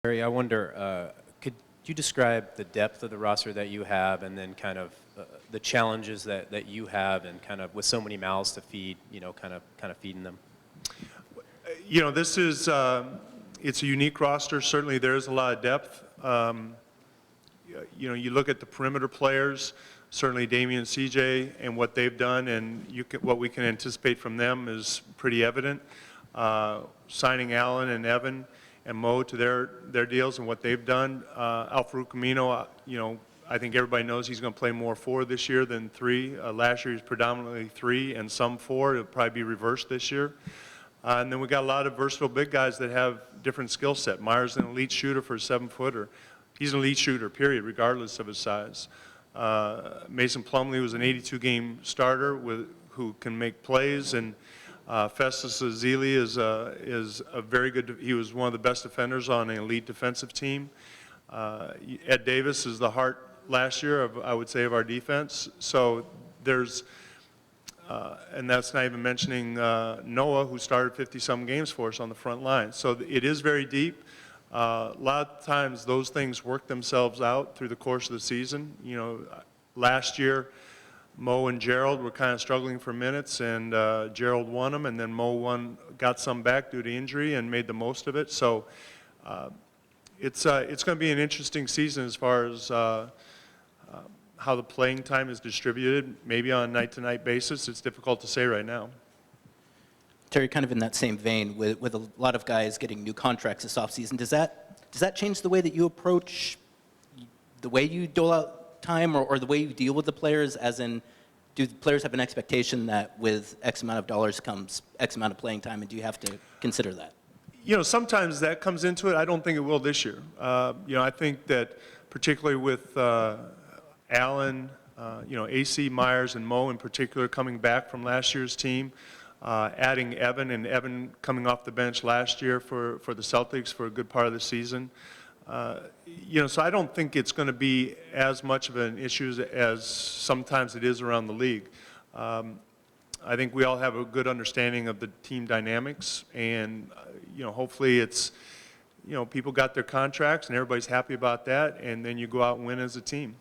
Terry, I wonder, could you describe the depth of the roster that you have, and then kind of the challenges that you have, and kind of with so many mouths to feed, kind of feeding them? This is it's a unique roster. Certainly, there is a lot of depth. You look at the perimeter players. Certainly, Damian and CJ and what they've done, and what we can anticipate from them is pretty evident. Signing Allen and Evan and Mo to their deals and what they've done. Al-Farouq Amino, I think everybody knows he's going to play more 4 this year than 3. Last year he was predominantly 3 and some 4. It'll probably be reversed this year. And then we got a lot of versatile big guys that have different skill set. Myers an elite shooter for a 7-footer. He's an elite shooter, period, regardless of his size. Mason Plumlee was an 82-game starter who can make plays, and Festus Ezeli is a very good. He was one of the best defenders on an elite defensive team. Ed Davis is the heart last year I would say, of our defense. So there's, and that's not even mentioning Noah, who started 50-some games for us on the front line. So it is very deep. A lot of times those things work themselves out through the course of the season. Last year, Mo and Gerald were kind of struggling for minutes, and Gerald won them, and then Mo got some back due to injury and made the most of it. So it's going to be an interesting season as far as how the playing time is distributed, maybe on a night-to-night basis. It's difficult to say right now. Terry, kind of in that same vein, with a lot of guys getting new contracts this offseason, does that change the way that you approach the way you dole out time, or the way you deal with the players, as in, do the players have an expectation that with X amount of dollars comes X amount of playing time, and do you have to consider that? Sometimes that comes into it. I don't think it will this year. I think that particularly with Allen, AC, Myers, and Mo in particular coming back from last year's team, adding Evan coming off the bench last year for the Celtics for a good part of the season. So I don't think it's going to be as much of an issue as sometimes it is around the league. I think we all have a good understanding of the team dynamics, and hopefully it's, people got their contracts and everybody's happy about that, and then you go out and win as a team.